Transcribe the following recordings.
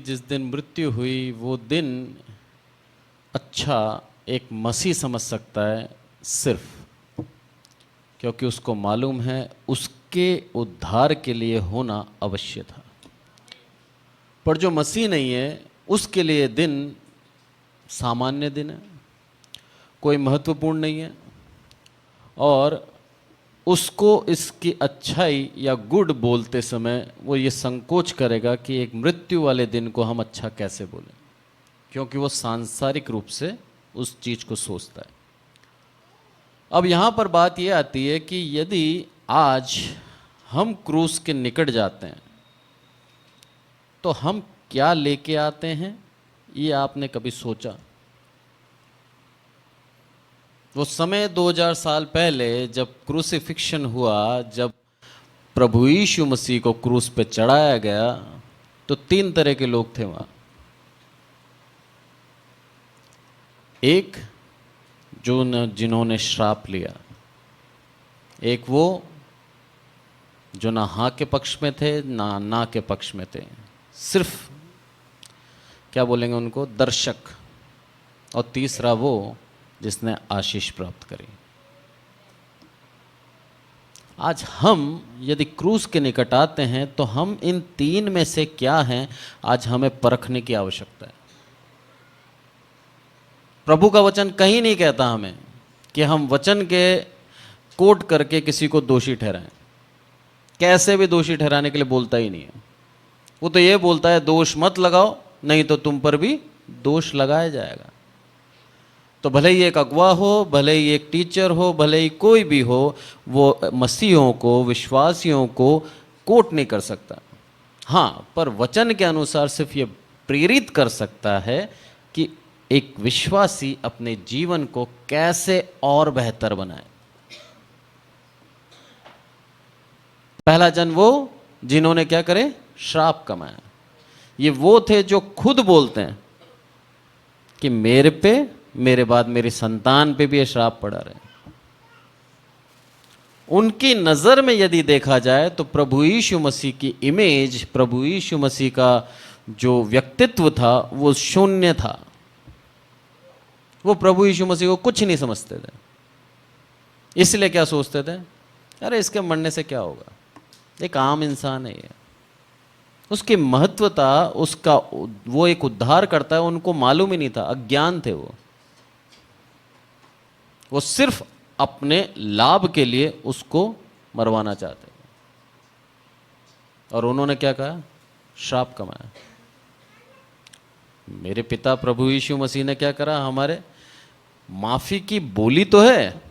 जिस दिन मृत्यु हुई वो दिन अच्छा एक मसीह समझ सकता है सिर्फ, क्योंकि उसको मालूम है उसके उद्धार के लिए होना अवश्य था। पर जो मसीह नहीं है उसके लिए दिन सामान्य दिन है, कोई महत्वपूर्ण नहीं है, और उसको इसकी अच्छाई या गुड बोलते समय वो ये संकोच करेगा कि एक मृत्यु वाले दिन को हम अच्छा कैसे बोलें, क्योंकि वो सांसारिक रूप से उस चीज़ को सोचता है। अब यहाँ पर बात ये आती है कि यदि आज हम क्रूस के निकट जाते हैं तो हम क्या लेके आते हैं, ये आपने कभी सोचा? वो समय 2000 साल पहले जब क्रूसिफिक्शन हुआ, जब प्रभु यीशु मसीह को क्रूस पे चढ़ाया गया, तो 3 तरह के लोग थे वहाँ। एक जिन्होंने श्राप लिया, एक वो जो ना हाँ के पक्ष में थे ना के पक्ष में थे, सिर्फ क्या बोलेंगे उनको, दर्शक, और तीसरा वो जिसने आशीष प्राप्त करी। आज हम यदि क्रूस के निकट आते हैं तो हम इन 3 में से क्या हैं, आज हमें परखने की आवश्यकता है। प्रभु का वचन कहीं नहीं कहता हमें कि हम वचन के कोट करके किसी को दोषी ठहराएं। कैसे भी दोषी ठहराने के लिए बोलता ही नहीं है। वो तो ये बोलता है दोष मत लगाओ, नहीं तो तुम पर भी दोष लगाया जाएगा। तो भले ही एक अगुवा हो, भले ही एक टीचर हो, भले ही कोई भी हो, वो मसीहों को, विश्वासियों को कोट नहीं कर सकता। हाँ, पर वचन के अनुसार सिर्फ ये प्रेरित कर सकता है कि एक विश्वासी अपने जीवन को कैसे और बेहतर बनाए। पहला जन वो जिन्होंने क्या करे, श्राप कमाया। ये वो थे जो खुद बोलते हैं कि मेरे पे, मेरे बाद मेरी संतान पे भी ये श्राप पड़ा रहे। उनकी नज़र में यदि देखा जाए तो प्रभु यीशु मसीह की इमेज, प्रभु यीशु मसीह का जो व्यक्तित्व था वो शून्य था। वो प्रभु यीशु मसीह को कुछ नहीं समझते थे। इसलिए क्या सोचते थे, अरे इसके मरने से क्या होगा, एक आम इंसान है ये। उसकी महत्वता, उसका वो एक उद्धार करता है, उनको मालूम ही नहीं था, अज्ञान थे वो सिर्फ अपने लाभ के लिए उसको मरवाना चाहते थे। और उन्होंने क्या कहा, श्राप कमाया। मेरे पिता प्रभु यीशु मसीह ने क्या करा, हमारे माफी की बोली तो है,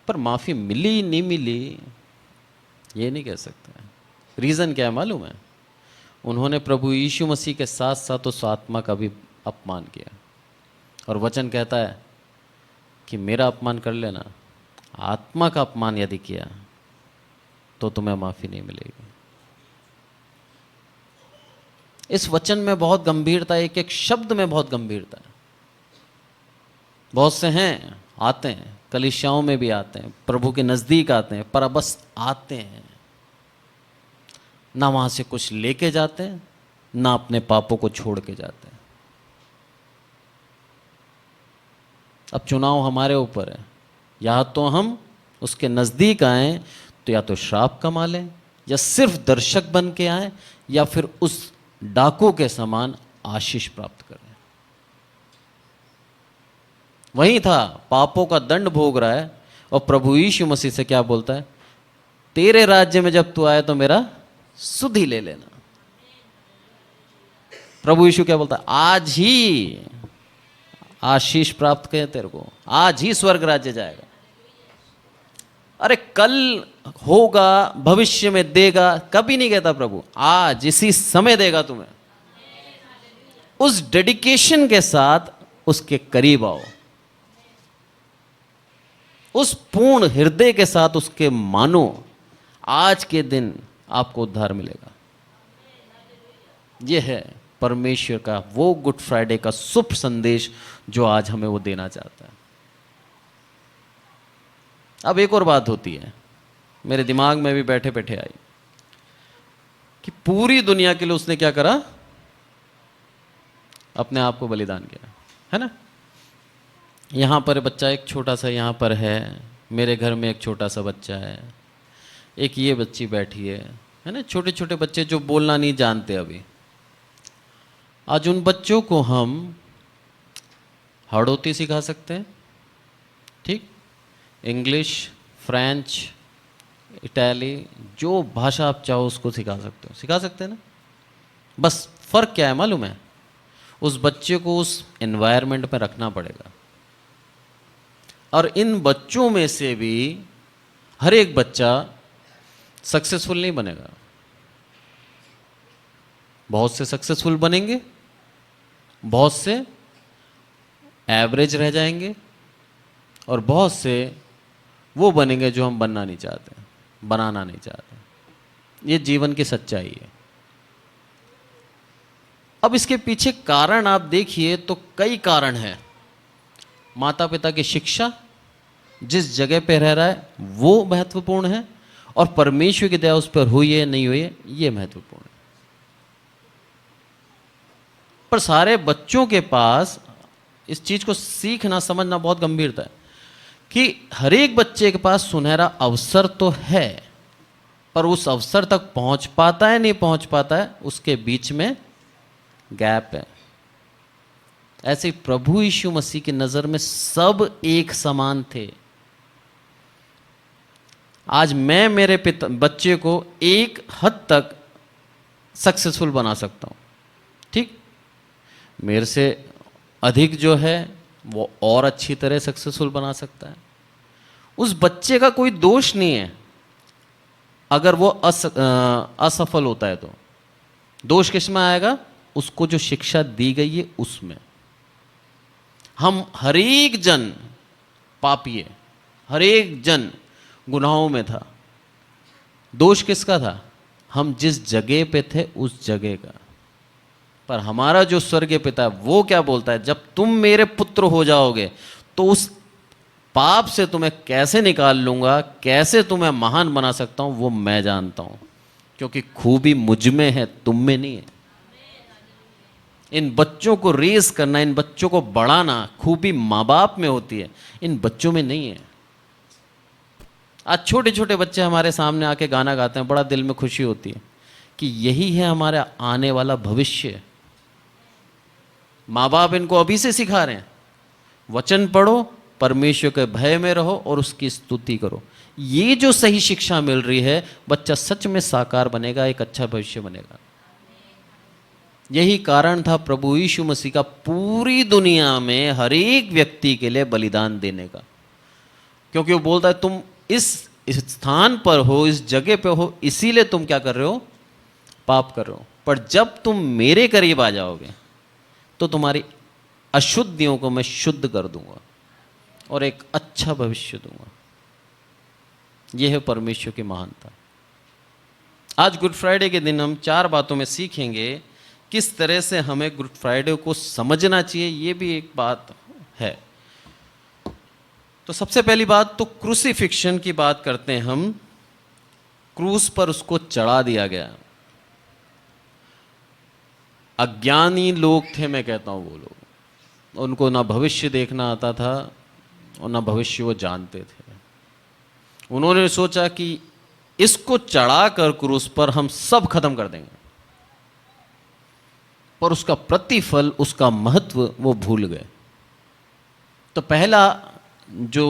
पर माफी मिली नहीं मिली ये नहीं कह सकते। रीजन क्या है मालूम है, उन्होंने प्रभु यीशु मसीह के साथ साथ उस आत्मा का भी अपमान किया। और वचन कहता है कि मेरा अपमान कर लेना, आत्मा का अपमान यदि किया तो तुम्हें माफी नहीं मिलेगी। इस वचन में बहुत गंभीरता, एक एक शब्द में बहुत गंभीरता है। बहुत से हैं, आते हैं, कलीसियाओं में भी आते हैं, प्रभु के नजदीक आते हैं, पर बस आते हैं, ना वहां से कुछ लेके जाते हैं, ना अपने पापों को छोड़ के जाते हैं। अब चुनाव हमारे ऊपर है, या तो हम उसके नज़दीक आएं तो या तो श्राप कमा लें, या सिर्फ दर्शक बन के आएं, या फिर उस डाकू के समान आशीष प्राप्त करें। वही था, पापों का दंड भोग रहा है, और प्रभु यीशु मसीह से क्या बोलता है, तेरे राज्य में जब तू आए तो मेरा सुध ही ले लेना। प्रभु यीशु क्या बोलता है, आज ही आशीष प्राप्त करें तेरे को, आज ही स्वर्ग राज्य जाएगा। अरे कल होगा, भविष्य में देगा, कभी नहीं कहता प्रभु, आज इसी समय देगा तुम्हें। उस डेडिकेशन के साथ उसके करीब आओ, उस पूर्ण हृदय के साथ उसके मानो, आज के दिन आपको उद्धार मिलेगा। यह है परमेश्वर का वो गुड फ्राइडे का शुभ संदेश जो आज हमें वो देना चाहता है। अब एक और बात होती है, मेरे दिमाग में भी बैठे बैठे आई, कि पूरी दुनिया के लिए उसने क्या करा, अपने आप को बलिदान किया, है ना। यहाँ पर बच्चा एक छोटा सा यहाँ पर है, मेरे घर में एक छोटा सा बच्चा है, एक ये बच्ची बैठी है ना। छोटे छोटे बच्चे जो बोलना नहीं जानते अभी, आज उन बच्चों को हम हाड़ौती सिखा सकते हैं, ठीक, इंग्लिश, फ्रेंच, इटाली, जो भाषा आप चाहो उसको सिखा सकते हो, सिखा सकते हैं ना। बस फ़र्क क्या है मालूम है, उस बच्चे को उस एनवायरनमेंट में रखना पड़ेगा। और इन बच्चों में से भी हर एक बच्चा सक्सेसफुल नहीं बनेगा। बहुत से सक्सेसफुल बनेंगे, बहुत से एवरेज रह जाएंगे, और बहुत से वो बनेंगे जो हम बनना नहीं चाहते, बनाना नहीं चाहते। ये जीवन की सच्चाई है। अब इसके पीछे कारण आप देखिए तो कई कारण हैं। माता पिता की शिक्षा, जिस जगह पे रह रहा है वो महत्वपूर्ण है, और परमेश्वर की दया उस पर हुई है नहीं हुई है ये महत्वपूर्ण है। पर सारे बच्चों के पास इस चीज को सीखना समझना बहुत गंभीरता है कि हर एक बच्चे के पास सुनहरा अवसर तो है, पर उस अवसर तक पहुंच पाता है नहीं पहुंच पाता है, उसके बीच में गैप है। ऐसे ही प्रभु यीशु मसीह की नजर में सब एक समान थे। आज मैं मेरे बच्चे को एक हद तक सक्सेसफुल बना सकता हूं, ठीक, मेरे से अधिक जो है वो और अच्छी तरह सक्सेसफुल बना सकता है। उस बच्चे का कोई दोष नहीं है अगर वो असफल होता है, तो दोष किसमें आएगा, उसको जो शिक्षा दी गई है उसमें। हम हर एक जन पापी है, हर एक जन गुनाहों में था। दोष किसका था, हम जिस जगह पे थे उस जगह का। पर हमारा जो स्वर्गीय पिता है वो क्या बोलता है, जब तुम मेरे पुत्र हो जाओगे तो उस पाप से तुम्हें कैसे निकाल लूंगा, कैसे तुम्हें महान बना सकता हूं वो मैं जानता हूं, क्योंकि खूबी मुझ में है, तुम में नहीं है। इन बच्चों को रेस करना, इन बच्चों को बढ़ाना खूबी माँ बाप में होती है, इन बच्चों में नहीं है। आज छोटे छोटे बच्चे हमारे सामने आके गाना गाते हैं, बड़ा दिल में खुशी होती है कि यही है हमारा आने वाला भविष्य। माँ बाप इनको अभी से सिखा रहे हैं, वचन पढ़ो, परमेश्वर के भय में रहो और उसकी स्तुति करो। ये जो सही शिक्षा मिल रही है, बच्चा सच में साकार बनेगा, एक अच्छा भविष्य बनेगा। यही कारण था प्रभु यीशु मसीह का पूरी दुनिया में हर एक व्यक्ति के लिए बलिदान देने का, क्योंकि वो बोलता है तुम इस स्थान पर हो, इस जगह पे हो, इसीलिए तुम क्या कर रहे हो, पाप कर रहे हो। पर जब तुम मेरे करीब आ जाओगे तो तुम्हारी अशुद्धियों को मैं शुद्ध कर दूंगा और एक अच्छा भविष्य दूंगा। यह है परमेश्वर की महानता। आज गुड फ्राइडे के दिन हम 4 बातों में सीखेंगे किस तरह से हमें गुड फ्राइडे को समझना चाहिए, ये भी एक बात है। तो सबसे पहली बात तो क्रूसिफिक्शन की बात करते हैं हम। क्रूस पर उसको चढ़ा दिया गया। अज्ञानी लोग थे, मैं कहता हूं वो लोग, उनको ना भविष्य देखना आता था और ना भविष्य वो जानते थे। उन्होंने सोचा कि इसको चढ़ाकर क्रूस पर हम सब खत्म कर देंगे, पर उसका प्रतिफल, उसका महत्व वो भूल गए। तो पहला जो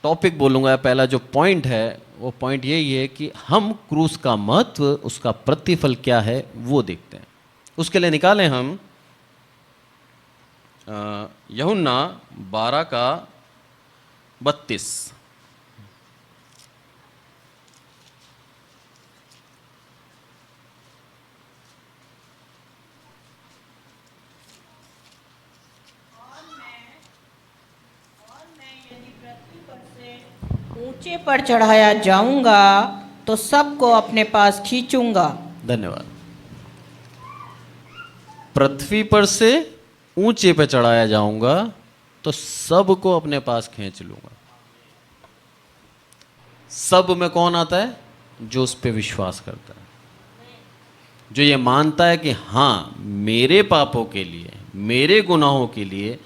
टॉपिक बोलूंगा, पहला जो पॉइंट है वो पॉइंट यही है कि हम क्रूस का महत्व, उसका प्रतिफल क्या है वो देखते हैं। उसके लिए निकालें हम यूहन्ना 12 का 32। ऊंचे पर चढ़ाया जाऊंगा तो सबको अपने पास खींचूंगा। धन्यवाद। पृथ्वी पर से ऊंचे पे चढ़ाया जाऊंगा तो सबको अपने पास खींच लूंगा। सब में कौन आता है, जो उस पे विश्वास करता है। जो ये मानता है कि हाँ, मेरे पापों के लिए, मेरे गुनाहों के लिए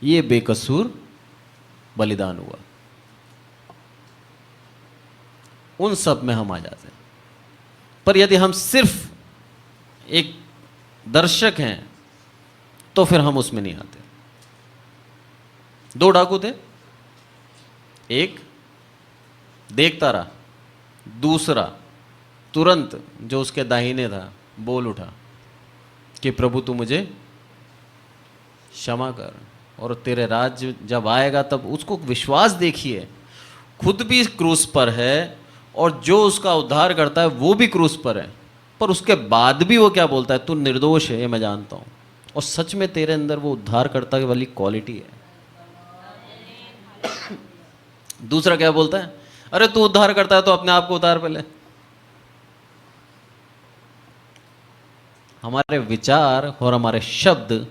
ये बेकसूर बलिदान हुआ, उन सब में हम आ जाते हैं। पर यदि हम सिर्फ एक दर्शक हैं तो फिर हम उसमें नहीं आते। दो डाकू थे, एक देखता रहा, दूसरा तुरंत जो उसके दाहिने था बोल उठा कि प्रभु तू मुझे क्षमा कर, और तेरे राज्य जब आएगा तब। उसको विश्वास देखिए, खुद भी क्रूस पर है और जो उसका उद्धार करता है वो भी क्रूस पर है, पर उसके बाद भी वो क्या बोलता है, तू निर्दोष है, ये मैं जानता हूँ। और सच में तेरे अंदर वो उद्धार करता वाली क्वालिटी है। दूसरा क्या बोलता है, अरे तू उद्धार करता है तो अपने आप को उतार पहले। हमारे विचार और हमारे शब्द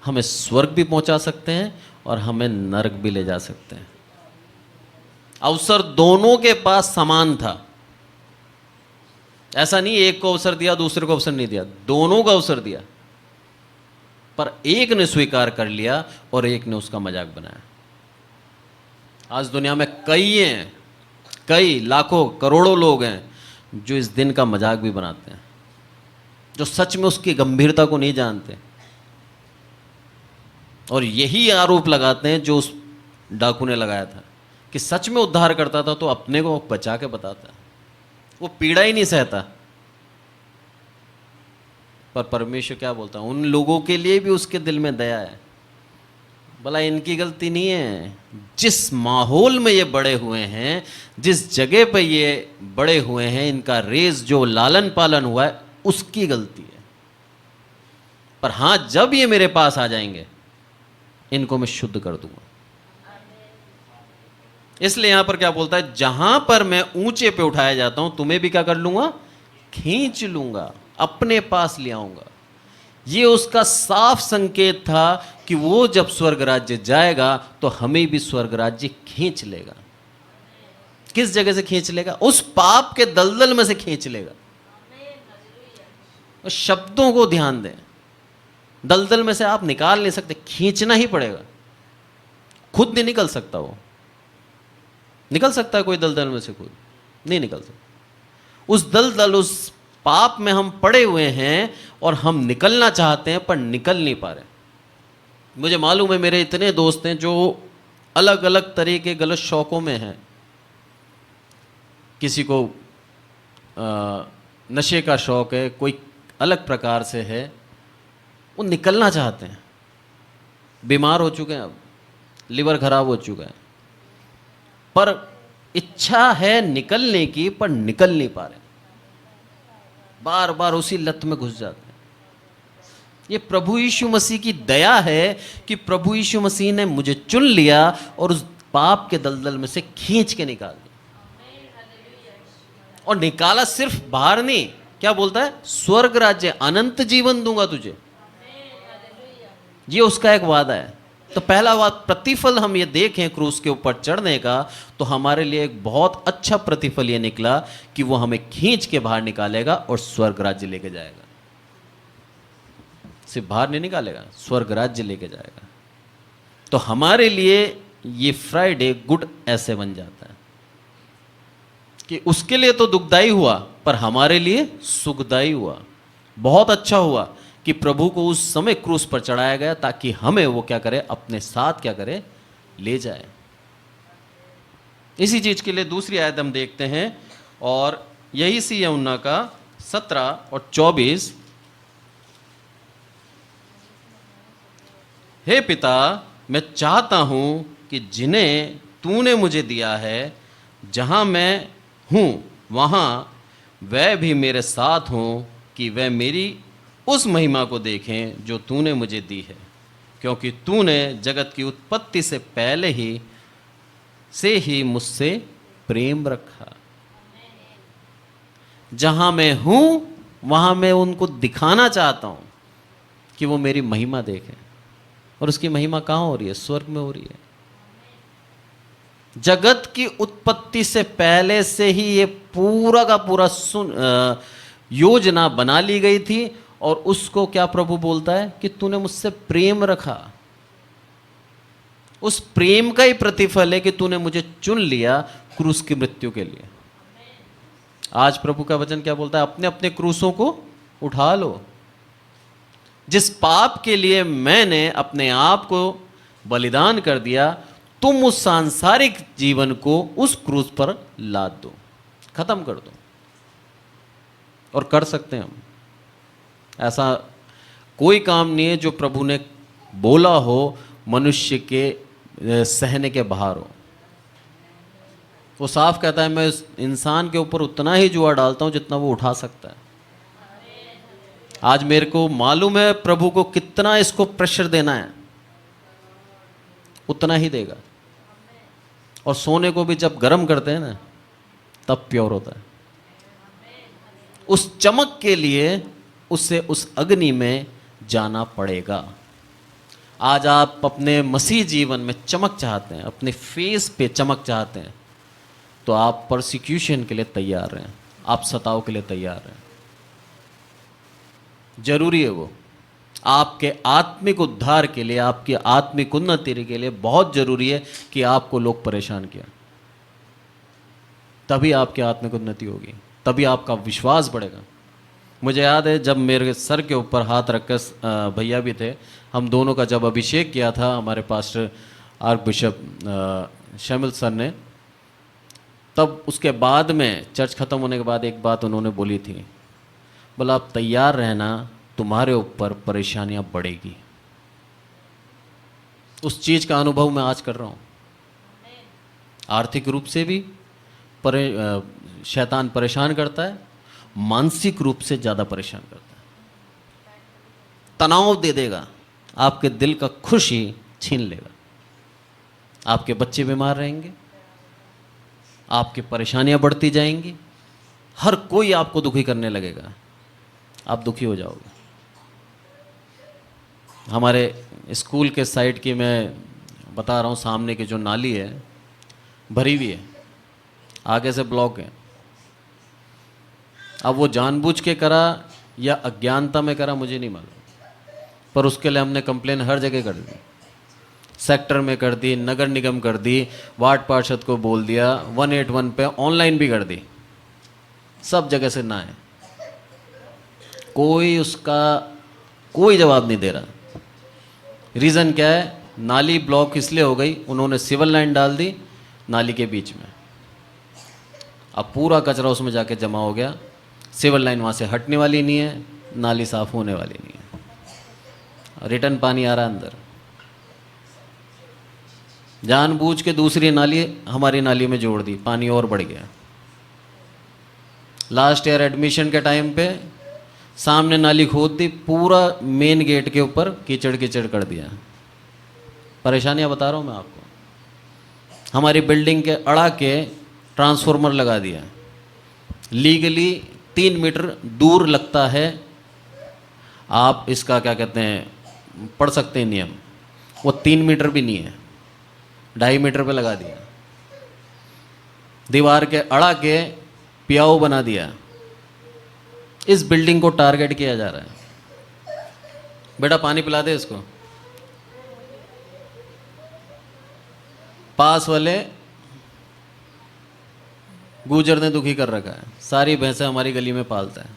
हमें स्वर्ग भी पहुंचा सकते हैं और हमें नरक भी ले जा सकते हैं। अवसर दोनों के पास समान था, ऐसा नहीं एक को अवसर दिया दूसरे को अवसर नहीं दिया, दोनों को अवसर दिया, पर एक ने स्वीकार कर लिया और एक ने उसका मजाक बनाया। आज दुनिया में कई लाखों करोड़ों लोग हैं जो इस दिन का मजाक भी बनाते हैं, जो सच में उसकी गंभीरता को नहीं जानते, और यही आरोप लगाते हैं जो उस डाकू ने लगाया था कि सच में उद्धार करता था तो अपने को बचा के बताता, वो पीड़ा ही नहीं सहता। पर परमेश्वर क्या बोलता है, उन लोगों के लिए भी उसके दिल में दया है। भला इनकी गलती नहीं है, जिस माहौल में ये बड़े हुए हैं, जिस जगह पे ये बड़े हुए हैं, इनका रेस जो लालन पालन हुआ है उसकी गलती है। पर हां, जब ये मेरे पास आ जाएंगे इनको मैं शुद्ध कर दूंगा। इसलिए यहां पर क्या बोलता है, जहां पर मैं ऊंचे पे उठाया जाता हूं तुम्हें भी क्या कर लूंगा, खींच लूंगा, अपने पास ले आऊंगा। ये उसका साफ संकेत था कि वो जब स्वर्ग राज्य जाएगा तो हमें भी स्वर्ग राज्य खींच लेगा। किस जगह से खींच लेगा, उस पाप के दलदल में से खींच लेगा। और शब्दों को ध्यान दें, दलदल में से आप निकाल नहीं सकते, खींचना ही पड़ेगा। खुद नहीं निकल सकता, वो निकल सकता है कोई दलदल में से, खुद नहीं निकल सकता। उस दलदल, उस पाप में हम पड़े हुए हैं और हम निकलना चाहते हैं पर निकल नहीं पा रहे। मुझे मालूम है मेरे इतने दोस्त हैं जो अलग अलग तरह के गलत शौकों में हैं। किसी को नशे का शौक है, कोई अलग प्रकार से है, वो निकलना चाहते हैं, बीमार हो चुके हैं, अब लिवर खराब हो चुका है, पर इच्छा है निकलने की पर निकल नहीं पा रहे, बार बार उसी लत में घुस जाते हैं। ये प्रभु यीशु मसीह की दया है कि प्रभु यीशु मसीह ने मुझे चुन लिया और उस पाप के दलदल में से खींच के निकाल दिया। और निकाला सिर्फ बाहर नहीं, क्या बोलता है, स्वर्ग राज्य, अनंत जीवन दूंगा तुझे। ये उसका एक वादा है। तो पहला वाद, प्रतिफल हम ये देखें क्रूस के ऊपर चढ़ने का, तो हमारे लिए एक बहुत अच्छा प्रतिफल ये निकला कि वो हमें खींच के बाहर निकालेगा और स्वर्ग राज्य लेके जाएगा। सिर्फ बाहर नहीं निकालेगा, स्वर्ग राज्य लेके जाएगा। तो हमारे लिए ये फ्राइडे गुड ऐसे बन जाता है कि उसके लिए तो दुखदाई हुआ पर हमारे लिए सुखदाई हुआ। बहुत अच्छा हुआ कि प्रभु को उस समय क्रूस पर चढ़ाया गया ताकि हमें वो क्या करे, अपने साथ क्या करे, ले जाए। इसी चीज के लिए दूसरी आयत हम देखते हैं, और यही सी यूहन्ना का 17 और 24। हे पिता, मैं चाहता हूं कि जिन्हें तूने मुझे दिया है, जहां मैं हूं वहां वह भी मेरे साथ हों, कि वह मेरी उस महिमा को देखें जो तूने मुझे दी है, क्योंकि तूने जगत की उत्पत्ति से पहले ही मुझसे प्रेम रखा। जहां मैं हूं वहां मैं उनको दिखाना चाहता हूं कि वो मेरी महिमा देखें। और उसकी महिमा कहां हो रही है, स्वर्ग में हो रही है। जगत की उत्पत्ति से पहले से ही ये पूरा का पूरा योजना बना ली गई थी और उसको क्या प्रभु बोलता है कि तूने मुझसे प्रेम रखा। उस प्रेम का ही प्रतिफल है कि तूने मुझे चुन लिया क्रूस की मृत्यु के लिए। आज प्रभु का वचन क्या बोलता है? अपने अपने क्रूसों को उठा लो। जिस पाप के लिए मैंने अपने आप को बलिदान कर दिया, तुम उस सांसारिक जीवन को उस क्रूस पर लाद दो, खत्म कर दो। और कर सकते हैं हम। ऐसा कोई काम नहीं है जो प्रभु ने बोला हो मनुष्य के सहने के बाहर हो। वो साफ कहता है, मैं उस इंसान के ऊपर उतना ही जुआ डालता हूं जितना वो उठा सकता है। आज मेरे को मालूम है प्रभु को कितना इसको प्रेशर देना है, उतना ही देगा। और सोने को भी जब गर्म करते हैं ना, तब प्योर होता है। उस चमक के लिए उससे उस अग्नि में जाना पड़ेगा। आज आप अपने मसीह जीवन में चमक चाहते हैं, अपने फेस पे चमक चाहते हैं, तो आप परसिक्यूशन के लिए तैयार हैं, आप सताव के लिए तैयार हैं। जरूरी है वो। आपके आत्मिक उद्धार के लिए, आपकी आत्मिक उन्नति के लिए बहुत जरूरी है कि आपको लोग परेशान किया। तभी आपकी आत्मिक उन्नति होगी, तभी आपका विश्वास बढ़ेगा। मुझे याद है जब मेरे सर के ऊपर हाथ रखकर भैया भी थे, हम दोनों का जब अभिषेक किया था हमारे पास्टर आर्क बिशप शमिल सर ने, तब उसके बाद में चर्च ख़त्म होने के बाद एक बात उन्होंने बोली थी, बोला आप तैयार रहना, तुम्हारे ऊपर परेशानियां बढ़ेगी। उस चीज़ का अनुभव मैं आज कर रहा हूँ। आर्थिक रूप से भी शैतान परेशान करता है, मानसिक रूप से ज़्यादा परेशान करता है। तनाव दे देगा, आपके दिल का खुशी छीन लेगा, आपके बच्चे बीमार रहेंगे, आपकी परेशानियां बढ़ती जाएंगी, हर कोई आपको दुखी करने लगेगा, आप दुखी हो जाओगे। हमारे स्कूल के साइड की मैं बता रहा हूँ, सामने की जो नाली है भरी हुई है, आगे से ब्लॉक है। अब वो जानबूझ के करा या अज्ञानता में करा मुझे नहीं मालूम, पर उसके लिए हमने कंप्लेन हर जगह कर दी, सेक्टर में कर दी, नगर निगम कर दी, वार्ड पार्षद को बोल दिया, 181 पे ऑनलाइन भी कर दी, सब जगह से ना है, कोई उसका कोई जवाब नहीं दे रहा। रीज़न क्या है? नाली ब्लॉक इसलिए हो गई, उन्होंने सिविल लाइन डाल दी नाली के बीच में, अब पूरा कचरा उसमें जाके जमा हो गया। सिविल लाइन वहाँ से हटने वाली नहीं है, नाली साफ होने वाली नहीं है, रिटर्न पानी आ रहा है अंदर। जानबूझ के दूसरी नाली हमारी नाली में जोड़ दी, पानी और बढ़ गया। लास्ट ईयर एडमिशन के टाइम पे सामने नाली खोद दी, पूरा मेन गेट के ऊपर कीचड़ कीचड़ कर दिया। परेशानियां बता रहा हूँ मैं आपको। हमारी बिल्डिंग के अड़ा के ट्रांसफार्मर लगा दिया, लीगली 3 मीटर दूर लगता है। आप इसका क्या कहते हैं, पढ़ सकते हैं नियम, वो 3 मीटर भी नहीं है, 2.5 मीटर पे लगा दिया। दीवार के अड़ा के पियाओ बना दिया। इस बिल्डिंग को टारगेट किया जा रहा है, बेटा पानी पिला दे इसको। पास वाले गुजर ने दुखी कर रखा है, सारी भैंसें हमारी गली में पालता है,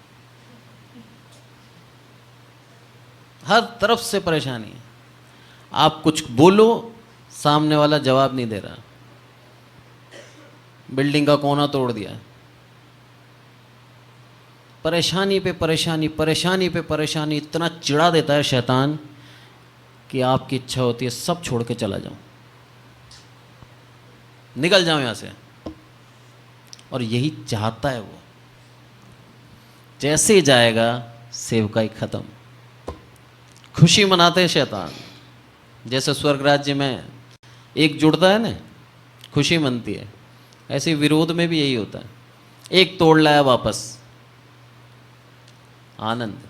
हर तरफ से परेशानी है। आप कुछ बोलो, सामने वाला जवाब नहीं दे रहा, बिल्डिंग का कोना तोड़ दिया। परेशानी पे परेशानी, परेशानी पे परेशानी, इतना चिढ़ा देता है शैतान कि आपकी इच्छा होती है सब छोड़ के चला जाऊं, निकल जाऊं यहां से। और यही चाहता है वो। जैसे ही जाएगा सेवकाई खत्म। खुशी मनाते हैं शैतान, जैसे स्वर्ग राज्य में एक जुड़ता है ना, खुशी मनती है, ऐसे विरोध में भी यही होता है। एक तोड़ लाया वापस, आनंद।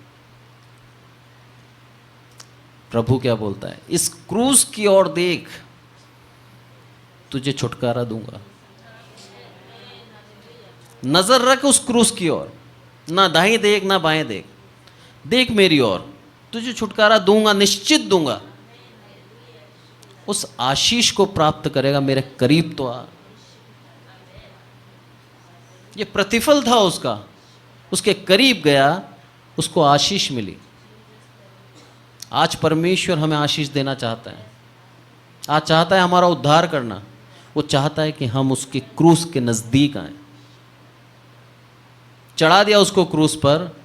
प्रभु क्या बोलता है? इस क्रूस की ओर देख, तुझे छुटकारा दूंगा। नजर रख उस क्रूस की ओर, ना दाएं देख ना बाएं देख, देख मेरी ओर, तुझे छुटकारा दूंगा, निश्चित दूंगा। उस आशीष को प्राप्त करेगा, मेरे करीब तो आ। ये प्रतिफल था उसका, उसके करीब गया, उसको आशीष मिली। आज परमेश्वर हमें आशीष देना चाहता है, आज चाहता है हमारा उद्धार करना। वो चाहता है कि हम उसके क्रूस के नजदीक आए। चढ़ा दिया उसको क्रूस पर,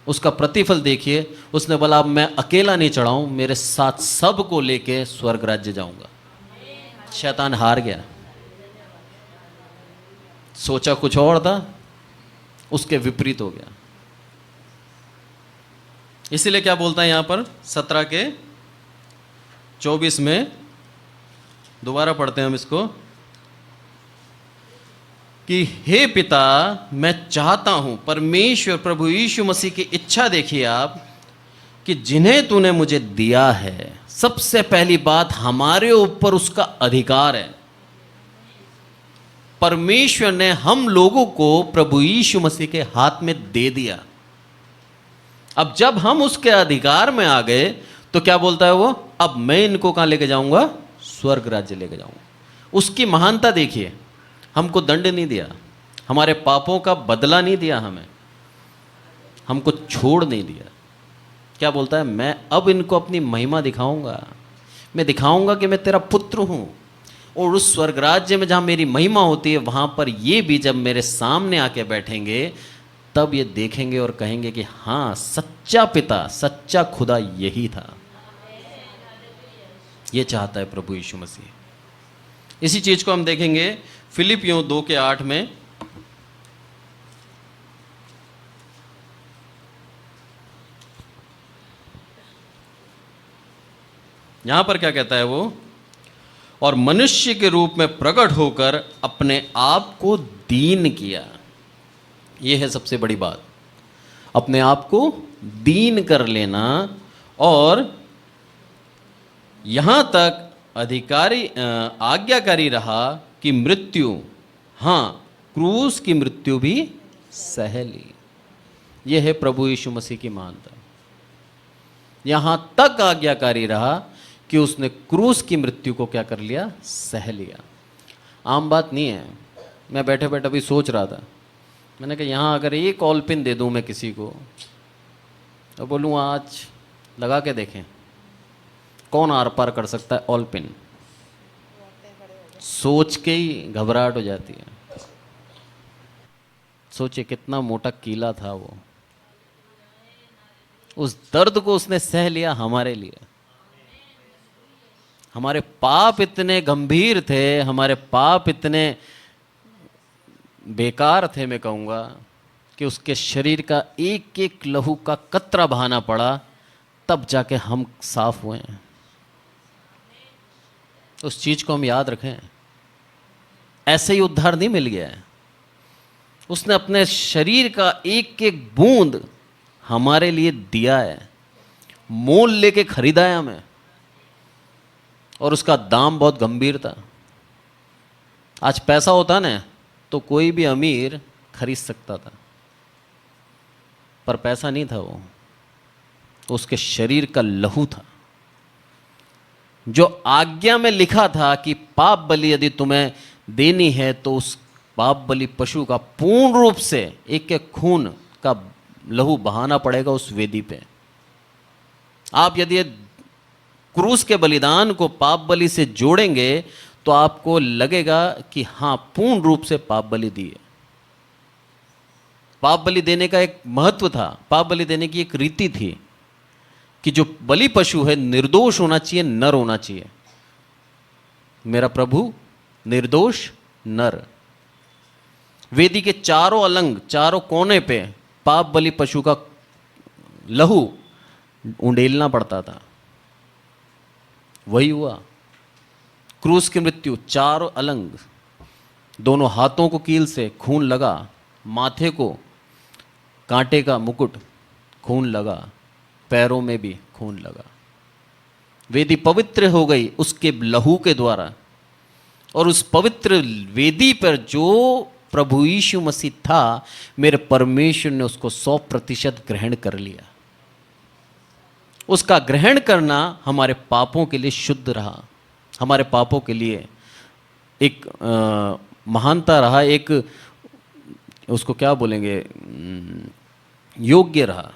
उसका प्रतिफल देखिए। उसने बोला अब मैं अकेला नहीं चढ़ाऊं, मेरे साथ सबको लेके स्वर्ग राज्य जाऊंगा। शैतान हार गया, सोचा कुछ और था, उसके विपरीत हो गया। इसीलिए क्या बोलता है यहां पर 17 के 24 में, दोबारा पढ़ते हैं हम इसको, कि हे पिता मैं चाहता हूं, परमेश्वर प्रभु यीशु मसीह की इच्छा देखिए आप, कि जिन्हें तूने मुझे दिया है, सबसे पहली बात हमारे ऊपर उसका अधिकार है। परमेश्वर ने हम लोगों को प्रभु यीशु मसीह के हाथ में दे दिया। अब जब हम उसके अधिकार में आ गए तो क्या बोलता है वो, अब मैं इनको कहां लेके जाऊंगा, स्वर्ग राज्य लेके जाऊंगा। उसकी महानता देखिए, हमको दंड नहीं दिया, हमारे पापों का बदला नहीं दिया, हमें हमको छोड़ नहीं दिया। क्या बोलता है, मैं अब इनको अपनी महिमा दिखाऊंगा, मैं दिखाऊंगा कि मैं तेरा पुत्र हूं। और उस स्वर्ग राज्य में जहां मेरी महिमा होती है, वहां पर ये भी जब मेरे सामने आके बैठेंगे, तब ये देखेंगे और कहेंगे कि हाँ, सच्चा पिता, सच्चा खुदा यही था। ये चाहता है प्रभु यीशु मसीह। इसी चीज को हम देखेंगे फिलिपियों 2 के 8 में। यहां पर क्या कहता है वो, और मनुष्य के रूप में प्रकट होकर अपने आप को दीन किया। यह है सबसे बड़ी बात, अपने आप को दीन कर लेना। और यहां तक आज्ञाकारी रहा कि मृत्यु, हां क्रूस की मृत्यु भी सह ली। यह है प्रभु यीशु मसीह की महानता। यहां तक आज्ञाकारी रहा कि उसने क्रूस की मृत्यु को क्या कर लिया, सह लिया। आम बात नहीं है। मैं बैठे बैठे अभी सोच रहा था, मैंने कहा यहाँ अगर एक ऑलपिन दे दूँ मैं किसी को, तो बोलूँ आज लगा के देखें कौन आर पार कर सकता है ऑलपिन, सोच के ही घबराहट हो जाती है। सोचिए कितना मोटा कीला था वो, उस दर्द को उसने सह लिया हमारे लिए। हमारे पाप इतने गंभीर थे, हमारे पाप इतने बेकार थे, मैं कहूँगा, कि उसके शरीर का एक एक लहू का कतरा बहाना पड़ा, तब जाके हम साफ हुए हैं। उस चीज को हम याद रखें। ऐसे ही उद्धार नहीं मिल गया है, उसने अपने शरीर का एक एक बूंद हमारे लिए दिया है, मोल लेके खरीदा है हमें, और उसका दाम बहुत गंभीर था। आज पैसा होता ना तो कोई भी अमीर खरीद सकता था, पर पैसा नहीं था वो, उसके शरीर का लहू था, जो आज्ञा में लिखा था कि पाप बलि यदि तुम्हें देनी है तो उस पाप बलि पशु का पूर्ण रूप से एक एक खून का लहू बहाना पड़ेगा उस वेदी पे। आप यदि क्रूस के बलिदान को पाप बलि से जोड़ेंगे तो आपको लगेगा कि हाँ, पूर्ण रूप से पाप बलि दी है। पाप बलि देने का एक महत्व था, पाप बलि देने की एक रीति थी कि जो बलि पशु है निर्दोष होना चाहिए, नर होना चाहिए। मेरा प्रभु निर्दोष नर। वेदी के चारों अलंग, चारों कोने पे पाप बलि पशु का लहू उंडेलना पड़ता था। वही हुआ, क्रूस की मृत्यु, चारों अलंग, दोनों हाथों को कील से खून लगा, माथे को कांटे का मुकुट खून लगा, पैरों में भी खून लगा। वेदी पवित्र हो गई उसके लहू के द्वारा, और उस पवित्र वेदी पर जो प्रभु यीशु मसीह था, मेरे परमेश्वर ने उसको 100% ग्रहण कर लिया। उसका ग्रहण करना हमारे पापों के लिए शुद्ध रहा, हमारे पापों के लिए एक महानता रहा, एक उसको क्या बोलेंगे, योग्य रहा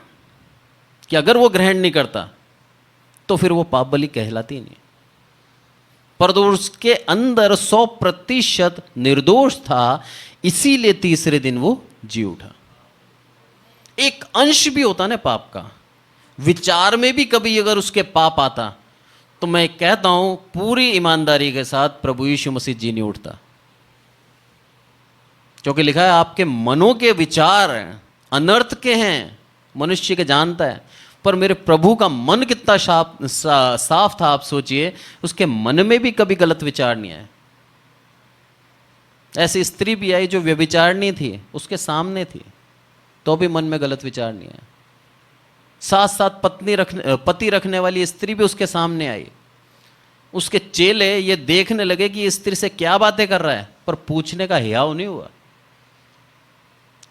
कि अगर वो ग्रहण नहीं करता तो फिर वो पाप बलि कहलाती नहीं। पर तो उसके अंदर 100% निर्दोष था, इसीलिए तीसरे दिन वो जी उठा। एक अंश भी होता ना पाप का, विचार में भी कभी अगर उसके पाप आता तो मैं कहता हूं पूरी ईमानदारी के साथ प्रभु यीशु मसीह जी नहीं उठता। क्योंकि लिखा है आपके मनों के विचार अनर्थ के हैं, मनुष्य के जानता है, पर मेरे प्रभु का मन कितना साफ था। आप सोचिए, उसके मन में भी कभी गलत विचार नहीं आए। ऐसी स्त्री भी आई जो व्यभिचारिणी थी, उसके सामने थी, तो भी मन में गलत विचार नहीं आया। साथ साथ पति रखने वाली स्त्री भी उसके सामने आई। उसके चेले ये देखने लगे कि इस स्त्री से क्या बातें कर रहा है, पर पूछने का हियाव नहीं हुआ,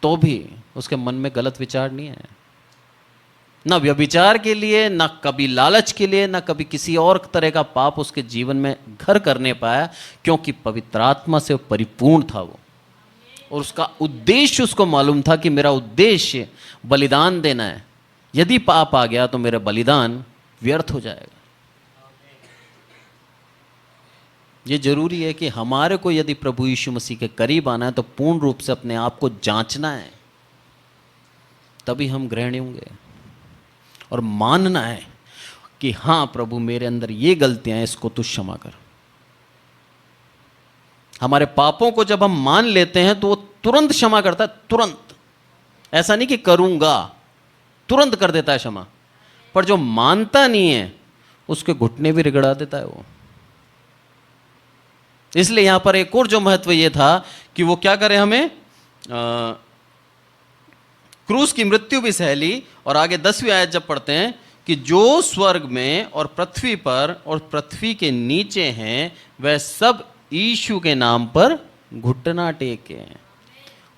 तो भी उसके मन में गलत विचार नहीं आया। ना व्यभिचार के लिए, ना कभी लालच के लिए, ना कभी किसी और तरह का पाप उसके जीवन में घर करने पाया, क्योंकि पवित्र आत्मा से परिपूर्ण था वो। और उसका उद्देश्य उसको मालूम था कि मेरा उद्देश्य बलिदान देना है, यदि पाप आ गया तो मेरा बलिदान व्यर्थ हो जाएगा। ये जरूरी है कि हमारे को यदि प्रभु यीशु मसीह के करीब आना है तो पूर्ण रूप से अपने आप को जांचना है, तभी हम ग्रहणी होंगे। और मानना है कि हां प्रभु मेरे अंदर ये गलतियां हैं, इसको तू क्षमा कर। हमारे पापों को जब हम मान लेते हैं तो वो तुरंत क्षमा करता है, तुरंत। ऐसा नहीं कि करूंगा, तुरंत कर देता है क्षमा। पर जो मानता नहीं है उसके घुटने भी रगड़ा देता है वो। इसलिए यहां पर एक और जो महत्व ये था कि वो क्या करे, हमें क्रूस की मृत्यु भी सह ली। और आगे 10वीं आयत जब पढ़ते हैं कि जो स्वर्ग में और पृथ्वी पर और पृथ्वी के नीचे हैं वह सब यीशु के नाम पर घुटना टेके।